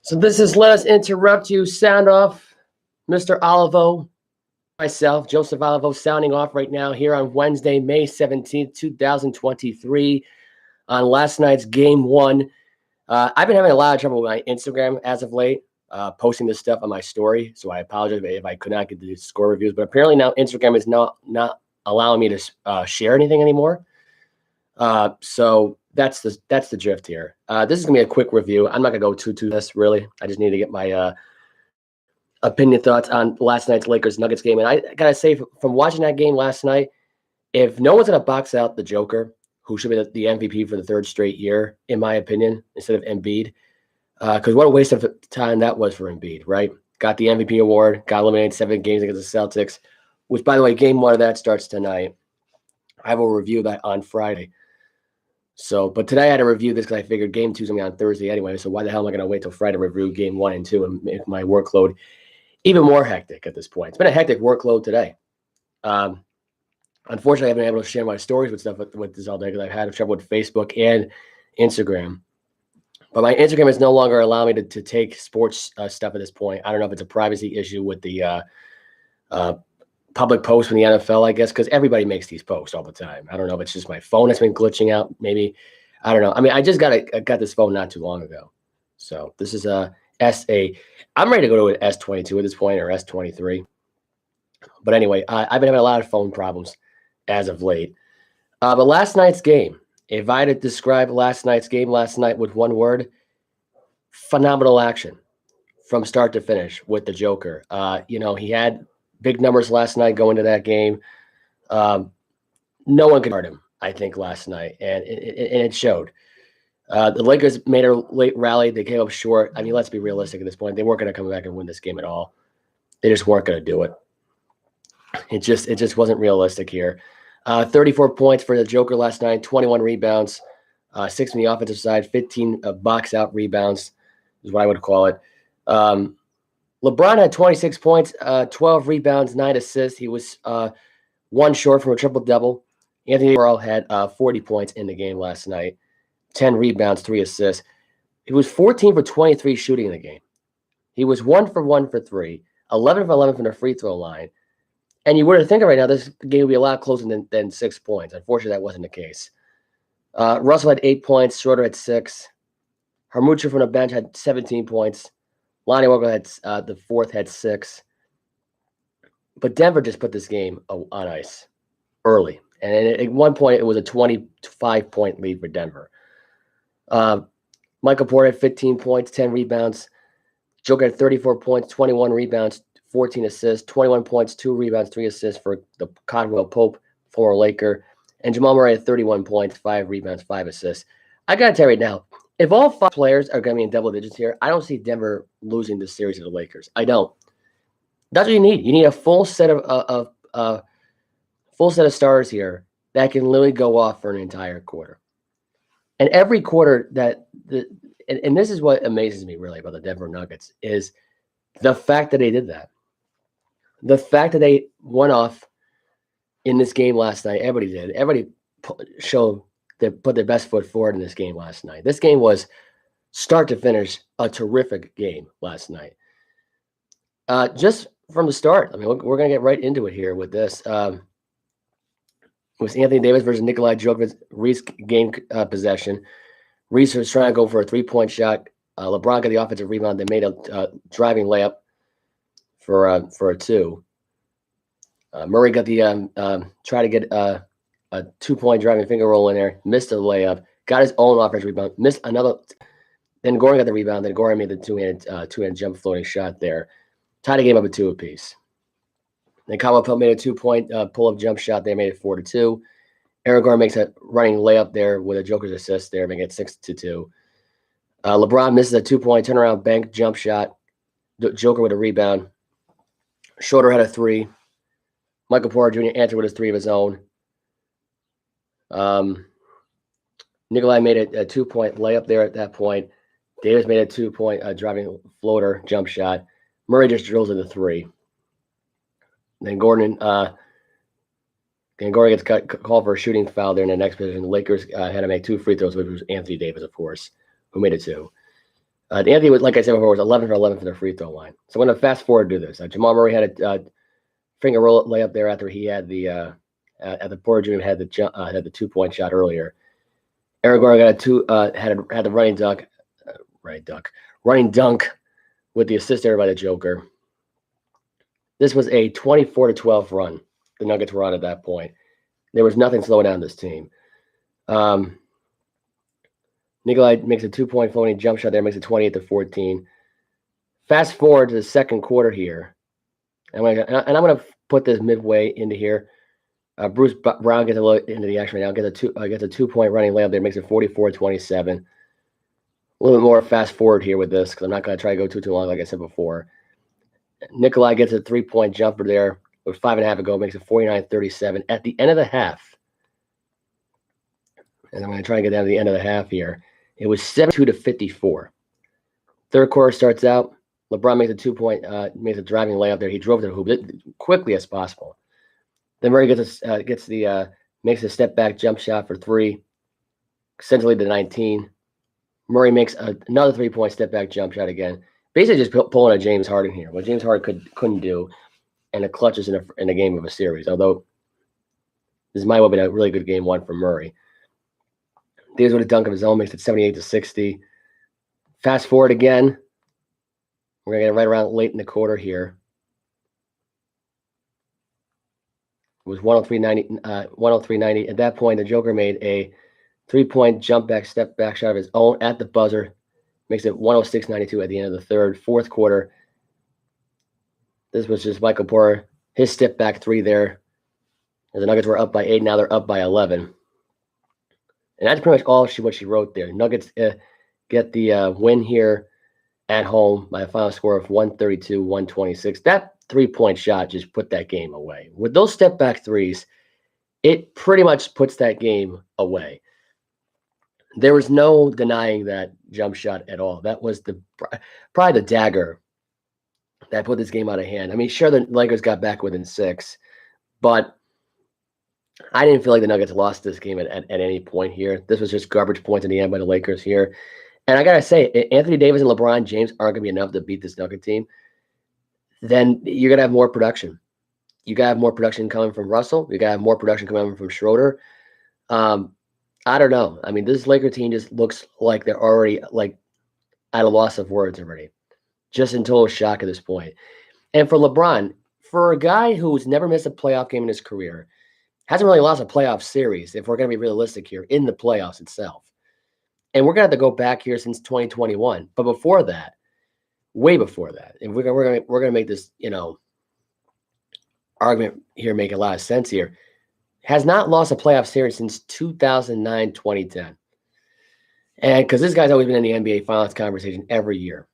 So this is Let Us Interrupt You sound off. Mr. Olivo, myself, Joseph Olivo, sounding off right now here on Wednesday, May 17th, 2023, on last night's Game 1. I've been having a lot of trouble with my Instagram as of late, posting this stuff on my story, so I apologize if I could not get the score reviews, but apparently now Instagram is not allowing me to share anything anymore. So that's the drift here. This is gonna be a quick review. I'm not gonna go too this really. I just need to get my opinion thoughts on last night's Lakers Nuggets game. And I gotta say, from watching that game last night, if no one's gonna box out the Joker, who should be the MVP for the third straight year, in my opinion, instead of Embiid, because what a waste of time that was for Embiid, right? Got the MVP award, got eliminated 7 games against the Celtics, which, by the way, game 1 of that starts tonight. I will review that on Friday. So, but today I had to review this because I figured game 2 is going to be on Thursday anyway. So why the hell am I going to wait till Friday to review game 1 and 2 and make my workload even more hectic at this point? It's been a hectic workload today. Unfortunately, I haven't been able to share my stories with stuff with this all day because I've had trouble with Facebook and Instagram. But my Instagram is no longer allowing me to take sports stuff at this point. I don't know if it's a privacy issue with the public posts from the NFL, I guess, because everybody makes these posts all the time. I don't know if it's just my phone that's been glitching out. Maybe, I don't know. I mean, I just got this phone not too long ago. So this is a SA. I'm ready to go to an S22 at this point, or S23. But anyway, I've been having a lot of phone problems as of late. But last night's game, if I had to describe last night's game last night with one word, phenomenal action from start to finish with the Joker. He had big numbers last night going to that game. No one could guard him, I think, last night, and it showed. The Lakers made a late rally. They came up short. I mean, let's be realistic at this point. They weren't going to come back and win this game at all. They just weren't going to do it. It just wasn't realistic here. 34 points for the Joker last night, 21 rebounds, 6 on the offensive side, 15 box-out rebounds is what I would call it. LeBron had 26 points, 12 rebounds, 9 assists. He was 1 short from a triple-double. Anthony Unibrow had 40 points in the game last night, 10 rebounds, 3 assists. He was 14 for 23 shooting in the game. He was 1 for 1 for 3, 11 for 11 from the free throw line. And you were to think right now, this game would be a lot closer than 6 points. Unfortunately, that wasn't the case. Russell had 8 points. Schroeder had 6. Harmucha from the bench had 17 points. Lonnie Walker had the fourth had 6. But Denver just put this game on ice early. And at one point, it was a 25-point lead for Denver. Michael Porter had 15 points, 10 rebounds. Joker had 34 points, 21 rebounds, 14 assists, 21 points, 2 rebounds, 3 assists for the Caldwell Pope, former Laker. And Jamal Murray had 31 points, 5 rebounds, 5 assists. I got to tell you right now, if all 5 players are going to be in double digits here, I don't see Denver losing this series to the Lakers. I don't. That's what you need. You need a full set of stars here that can literally go off for an entire quarter. And every quarter and this is what amazes me really about the Denver Nuggets is the fact that they did that. The fact that they went off in this game last night, everybody did. Everybody put their best foot forward in this game last night. This game was start to finish a terrific game last night. Just from the start, I mean, we're going to get right into it here with this. It was Anthony Davis versus Nikolai Jokic. Reese gained possession. Reese was trying to go for a 3-point shot. LeBron got the offensive rebound. They made a driving layup for a 2. Murray got the try to get a 2-point driving finger roll in there. Missed the layup. Got his own offensive rebound. Missed another. Then Gordon got the rebound. Then Gordon made the two-handed jump floating shot there. Tied the game up at 2 apiece. Then Caldwell Pope made a 2-point pull-up jump shot. They made it 4-2. Aaron Gordon makes a running layup there with a Joker's assist there, making it 6-2. LeBron misses a 2-point turnaround bank jump shot. Joker with a rebound. Schroeder had a 3. Michael Porter Jr. answered with his 3 of his own. Nikolai made a 2-point layup there at that point. Davis made a 2-point driving floater jump shot. Murray just drills in the 3. Then Gordon gets called for a shooting foul there in the next position. The Lakers had to make 2 free throws, which was Anthony Davis, of course, who made it 2. Anthony was, like I said before, was 11 for 11 for the free throw line. So I'm going to fast forward to this. Jamal Murray had a finger roll layup there after he had the Porter Jr. had the 2-point shot earlier. Aaron Gordon got had the running dunk with the assist there by the Joker. This was a 24-12 run. The Nuggets were on at that point. There was nothing slowing down this team. Nikolai makes a 2-point floating jump shot there, makes it 28-14. Fast forward to the second quarter here. I'm going to put this midway into here. Bruce Brown gets a little into the action right now. Gets a 2-point running layup there, makes it 44-27. A little bit more fast forward here with this because I'm not going to try to go too long, like I said before. Nikolai gets a 3-point jumper there with 5.5 to go, makes it 49-37 at the end of the half. And I'm going to try and get down to the end of the half here. It was 72-54. Third quarter starts out. LeBron makes a 2-point, makes a driving layup there. He drove to the hoop quickly as possible. Then Murray makes a step back jump shot for 3, essentially to 19. Murray makes another 3-point step back jump shot again. Basically just pulling a James Harden here, what James Harden couldn't do, and it clutches in a game of a series. Although this might have been a really good game one for Murray. Davis with a dunk of his own, makes it 78-60. Fast forward again. We're going to get right around late in the quarter here. It was 103-90. At that point, the Joker made a 3-point jump back, step back shot of his own at the buzzer. Makes it 106-92 at the end of the third. Fourth quarter, this was just Michael Porter. His step back 3 there. And the Nuggets were up by 8. Now they're up by 11. And that's pretty much all what she wrote there. Nuggets get the win here at home by a final score of 132-126. That 3-point shot just put that game away. With those step back threes, it pretty much puts that game away. There was no denying that jump shot at all. That was probably the dagger that put this game out of hand. I mean, sure, the Lakers got back within 6, but I didn't feel like the Nuggets lost this game at any point here. This was just garbage points in the end by the Lakers here. And I got to say, Anthony Davis and LeBron James aren't going to be enough to beat this Nugget team. Then you're going to have more production. You got to have more production coming from Russell. You got to have more production coming from Schroeder. I don't know. I mean, this Laker team just looks like they're already like at a loss of words already. Just in total shock at this point. And for LeBron, for a guy who's never missed a playoff game in his career, hasn't really lost a playoff series, if we're going to be realistic here, in the playoffs itself. And we're going to have to go back here since 2021. But before that, way before that, and we're going to make this, argument here make a lot of sense here, has not lost a playoff series since 2009-2010. And because this guy's always been in the NBA Finals conversation every year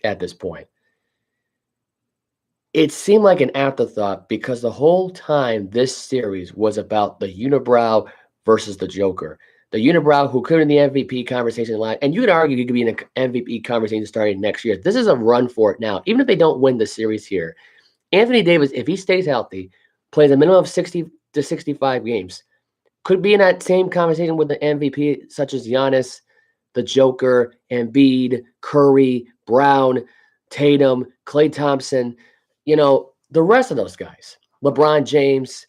at this point. It seemed like an afterthought because the whole time this series was about the Unibrow versus the Joker. The Unibrow who could in the MVP conversation line, and you could argue he could be in an MVP conversation starting next year. This is a run for it now. Even if they don't win the series here, Anthony Davis, if he stays healthy, plays a minimum of 60 to 65 games, could be in that same conversation with the MVP, such as Giannis, the Joker, Embiid, Curry, Brown, Tatum, Klay Thompson, the rest of those guys. LeBron James,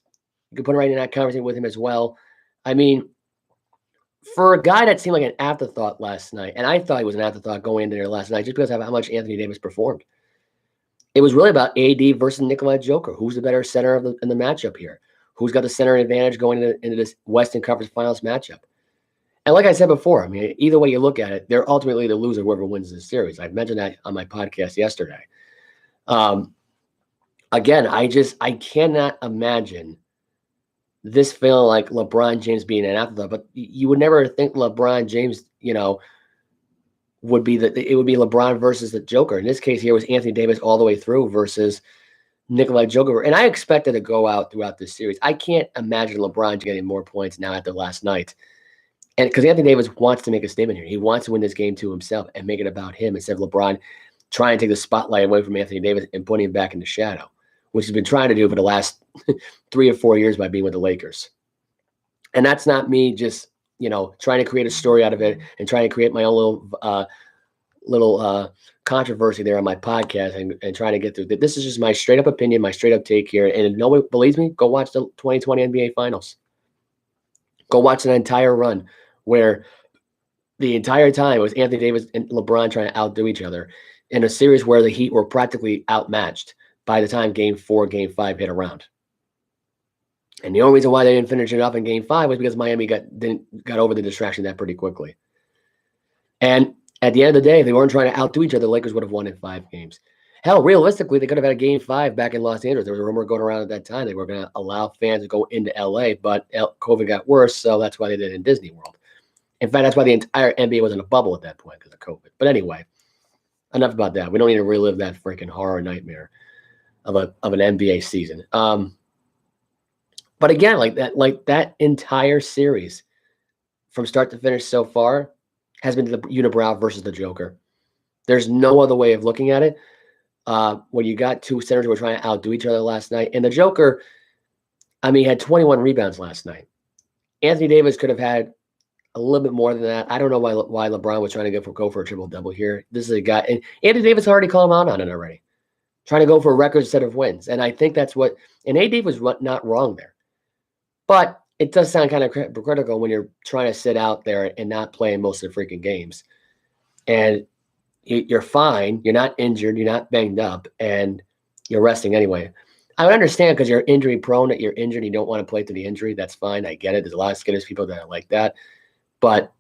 you could put him right in that conversation with him as well. I mean, for a guy that seemed like an afterthought last night, and I thought he was an afterthought going into there last night just because of how much Anthony Davis performed. It was really about AD versus Nikolai Joker. Who's the better center in the matchup here? Who's got the center advantage going into this Western Conference Finals matchup? And like I said before, I mean, either way you look at it, they're ultimately the loser whoever wins this series. I mentioned that on my podcast yesterday. Again, I cannot imagine this feeling like LeBron James being an afterthought, but you would never think LeBron James, would be it would be LeBron versus the Joker. In this case here was Anthony Davis all the way through versus Nikolai Joker. And I expected to go out throughout this series. I can't imagine LeBron getting more points now after last night. And because Anthony Davis wants to make a statement here. He wants to win this game to himself and make it about him instead of LeBron trying to take the spotlight away from Anthony Davis and putting him back in the shadow, which he's been trying to do for the last 3 or 4 years by being with the Lakers. And that's not me just, trying to create a story out of it and trying to create my own little controversy there on my podcast and trying to get through. This is just my straight up opinion, my straight up take here. And if nobody believes me, go watch the 2020 NBA Finals. Go watch an entire run where the entire time it was Anthony Davis and LeBron trying to outdo each other in a series where the Heat were practically outmatched by the time Game 4, Game 5 hit around. And the only reason why they didn't finish it up in Game 5 was because Miami got over the distraction that pretty quickly. And at the end of the day, they weren't trying to outdo each other. The Lakers would have won in 5 games. Hell, realistically, they could have had a Game 5 back in Los Angeles. There was a rumor going around at that time they were going to allow fans to go into LA, but COVID got worse, so that's why they did it in Disney World. In fact, that's why the entire NBA was in a bubble at that point because of COVID. But anyway, enough about that. We don't need to relive that freaking horror nightmare of an NBA season. But again, like that entire series from start to finish so far has been the Unibrow versus the Joker. There's no other way of looking at it. When you got two centers who were trying to outdo each other last night, and the Joker, I mean, had 21 rebounds last night. Anthony Davis could have had a little bit more than that. I don't know why LeBron was trying to go for a triple-double here. This is a guy, and Anthony Davis already called him out on it already, trying to go for a record instead of wins. And I think that's what – and AD was not wrong there. But it does sound kind of critical when you're trying to sit out there and not playing most of the freaking games. And you're fine. You're not injured. You're not banged up. And you're resting anyway. I would understand because you're injury prone, that you're injured. You don't want to play through the injury. That's fine. I get it. There's a lot of skittish people that are like that. But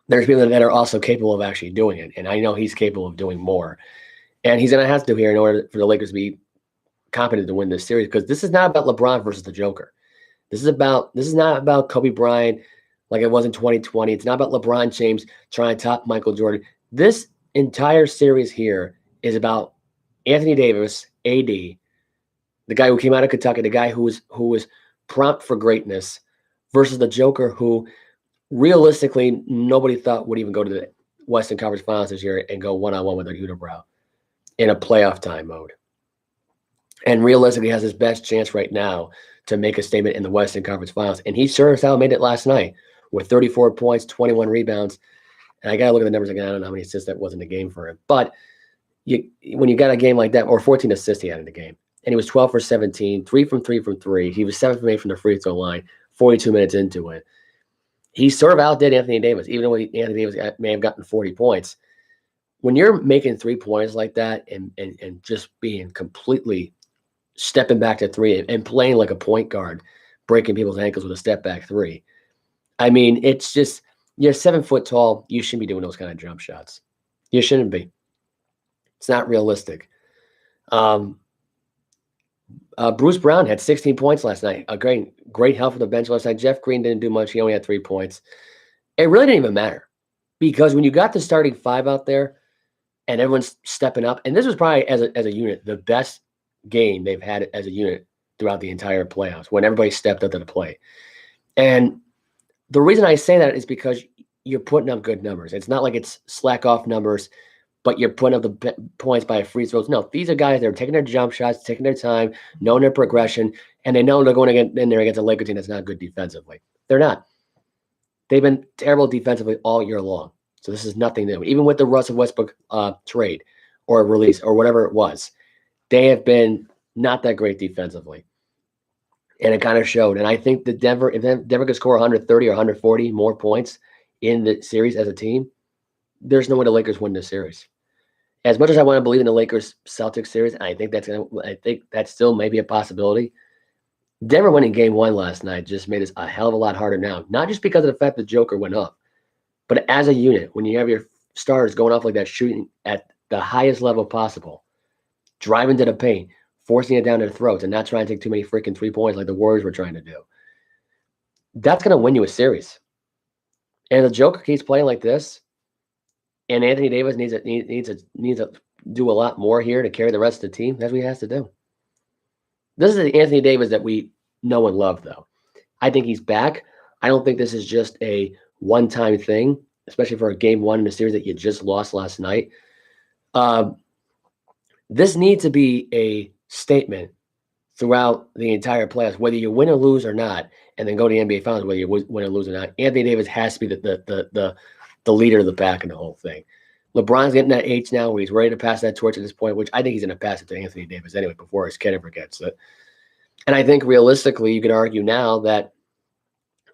there's people that are also capable of actually doing it. And I know he's capable of doing more. And he's going to have to here in order for the Lakers to be competent to win this series, because this is not about LeBron versus the Joker. This is not about Kobe Bryant like it was in 2020. It's not about LeBron James trying to top Michael Jordan. This entire series here is about Anthony Davis, AD, the guy who came out of Kentucky, the guy who was prompt for greatness, versus the Joker, who realistically nobody thought would even go to the Western Conference Finals this year and go one-on-one with a Unibrow in a playoff time mode. And realistically has his best chance right now to make a statement in the Western Conference Finals. And he sure as hell made it last night with 34 points, 21 rebounds. And I got to look at the numbers again. I don't know how many assists that was in the game for him. But when you got a game like that, or 14 assists he had in the game, and he was 12 for 17, 3 from 3. He was 7 from 8 from the free throw line, 42 minutes into it. He sort of outdid Anthony Davis, even though Anthony Davis may have gotten 40 points. When you're making 3 points like that and just being completely stepping back to 3 and playing like a point guard, breaking people's ankles with a step back 3. I mean, it's just, you're 7 foot tall. You shouldn't be doing those kind of jump shots. You shouldn't be. It's not realistic. Bruce Brown had 16 points last night. A great help from the bench last night. Jeff Green didn't do much. He only had 3 points. It really didn't even matter, because when you got the starting 5 out there and everyone's stepping up, and this was probably as a unit the best game they've had as a unit throughout the entire playoffs, when everybody stepped up to the plate. And the reason I say that is because you're putting up good numbers. It's not like it's slack off numbers, but you're putting up the points by free throws. No, these are guys that are taking their jump shots, taking their time, knowing their progression, and they know they're going in there against a Lakers team that's not good defensively. They're not. They've been terrible defensively all year long. So this is nothing new. Even with the Russell Westbrook trade or release or whatever it was, they have been not that great defensively. And it kind of showed. And I think that if Denver could score 130 or 140 more points in the series as a team, there's no way the Lakers win this series. As much as I want to believe in the Lakers-Celtics series, and I think that's still maybe a possibility, Denver winning Game 1 last night just made us a hell of a lot harder now. Not just because of the fact that Joker went up, but as a unit, when you have your stars going off like that, shooting at the highest level possible, driving to the paint, forcing it down their throats, and not trying to take too many freaking 3 points like the Warriors were trying to do. That's going to win you a series. And the Joker keeps playing like this, and Anthony Davis needs to do a lot more here to carry the rest of the team. That's what he has to do. This is the Anthony Davis that we know and love, though. I think he's back. I don't think this is just a one-time thing, especially for a Game 1 in a series that you just lost last night. This needs to be a statement throughout the entire playoffs, whether you win or lose or not, and then go to the NBA Finals, whether you win or lose or not. Anthony Davis has to be the leader of the pack in the whole thing. LeBron's getting that age now where he's ready to pass that torch at this point, which I think he's going to pass it to Anthony Davis anyway before his kid ever gets it. And I think realistically, you could argue now that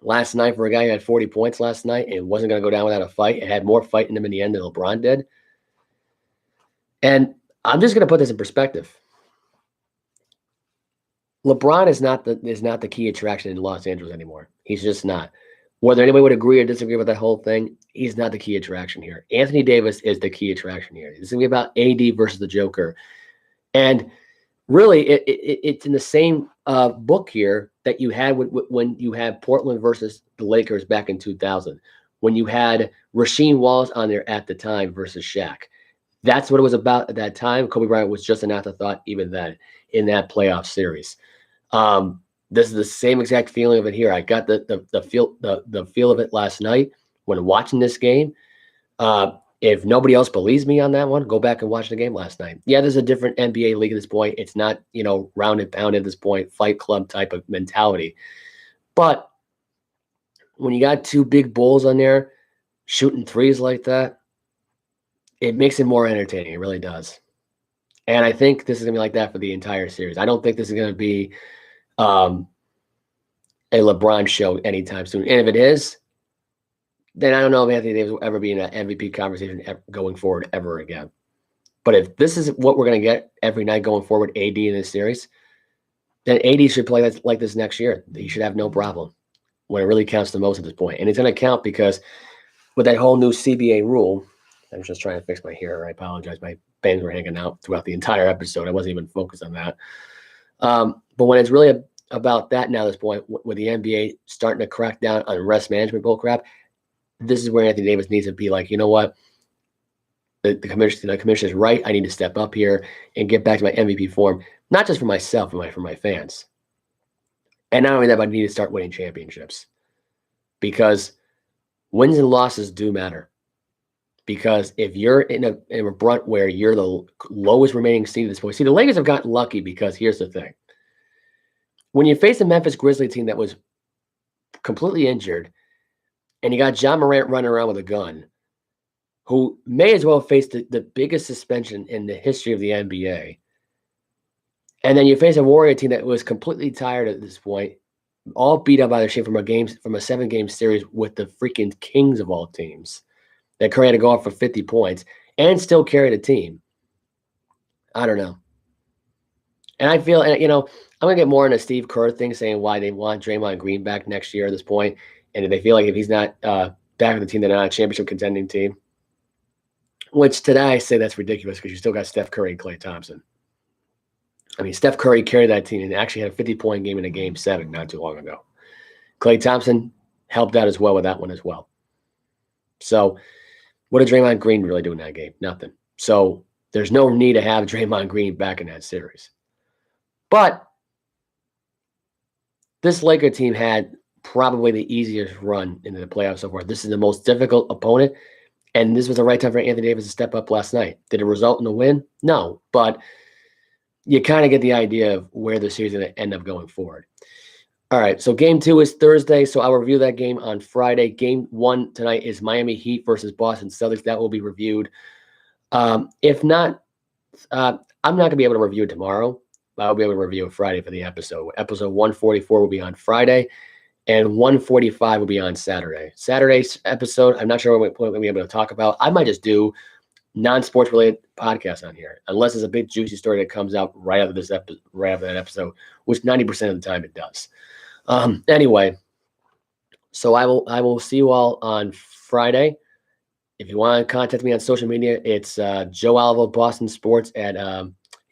last night for a guy who had 40 points last night and wasn't going to go down without a fight, it had more fight in him in the end than LeBron did. And I'm just going to put this in perspective. LeBron is not the key attraction in Los Angeles anymore. He's just not. Whether anybody would agree or disagree with that whole thing, he's not the key attraction here. Anthony Davis is the key attraction here. It's going to be about AD versus the Joker. And really, it's in the same book here that you had when you had Portland versus the Lakers back in 2000, when you had Rasheed Wallace on there at the time versus Shaq. That's what it was about at that time. Kobe Bryant was just an afterthought even then in that playoff series. This is the same exact feeling of it here. I got the feel of it last night when watching this game. If nobody else believes me on that one, go back and watch the game last night. Yeah, there's a different NBA league at this point. It's not, round and pound at this point, fight club type of mentality. But when you got two big bulls on there shooting threes like that, it makes it more entertaining. It really does. And I think this is going to be like that for the entire series. I don't think this is going to be a LeBron show anytime soon. And if it is, then I don't know if Anthony Davis will ever be in an MVP conversation going forward ever again. But if this is what we're going to get every night going forward, AD in this series, then AD should play like this next year. He should have no problem when it really counts the most at this point. And it's going to count because with that whole new CBA rule, I'm just trying to fix my hair. I apologize. My bangs were hanging out throughout the entire episode. I wasn't even focused on that. But when it's really about that now at this point, with the NBA starting to crack down on rest management bullcrap, this is where Anthony Davis needs to be like, you know what? The commissioner is right. I need to step up here and get back to my MVP form, not just for myself, but for my fans. And not only that, but I need to start winning championships because wins and losses do matter. Because if you're in a brunt where you're the lowest remaining seed at this point, see, the Lakers have gotten lucky because here's the thing. When you face a Memphis Grizzlies team that was completely injured, and you got John Morant running around with a gun, who may as well face the biggest suspension in the history of the NBA. And then you face a Warrior team that was completely tired at this point, all beat up by their shit from a 7-game series with the freaking kings of all teams. That Curry had to go off for 50 points and still carry the team. I don't know. And I feel, I'm going to get more into Steve Kerr thing saying why they want Draymond Green back next year at this point. And if they feel like if he's not back with the team, they're not a championship contending team. Which today I say that's ridiculous because you still got Steph Curry and Klay Thompson. I mean, Steph Curry carried that team and actually had a 50-point game in a Game 7 not too long ago. Klay Thompson helped out as well with that one as well. So what did Draymond Green really do in that game? Nothing. So there's no need to have Draymond Green back in that series. But this Laker team had probably the easiest run into the playoffs so far. This is the most difficult opponent, and this was the right time for Anthony Davis to step up last night. Did it result in a win? No, but you kind of get the idea of where the series is going to end up going forward. All right, so Game 2 is Thursday, so I'll review that game on Friday. Game 1 tonight is Miami Heat versus Boston Celtics. That will be reviewed. If not, I'm not going to be able to review it tomorrow. I'll be able to review it Friday for the episode. Episode 144 will be on Friday, and 145 will be on Saturday. Saturday's episode, I'm not sure what we'll be able to talk about. I might just do non-sports related podcasts on here, unless there's a big juicy story that comes out right after that episode, which 90% of the time it does. Anyway, so I will see you all on Friday. If you want to contact me on social media, it's Joe Olivo Boston Sports at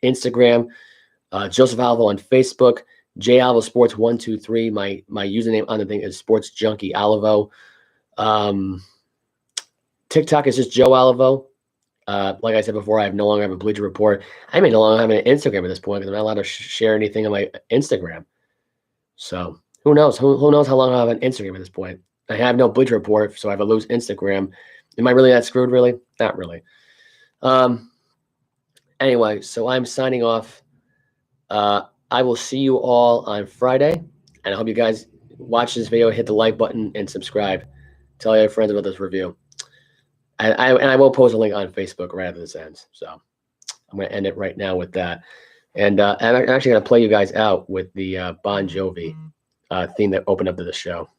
Instagram, Joseph Olivo on Facebook, J Olivo Sports 123. My username on the thing is Sports Junkie Olivo. TikTok is just Joe Olivo. Like I said before, I no longer have a Bleacher Report. I may no longer have an Instagram at this point because I'm not allowed to share anything on my Instagram. So who knows? Who knows how long I'll have an Instagram at this point? I have no Bleacher Report, so I have a loose Instagram. Am I really that screwed, really? Not really. Anyway, so I'm signing off. I will see you all on Friday, and I hope you guys watch this video, hit the like button, and subscribe. Tell your friends about this review. I will post a link on Facebook right after this ends. So I'm going to end it right now with that. And I'm actually going to play you guys out with the Bon Jovi theme that opened up to the show.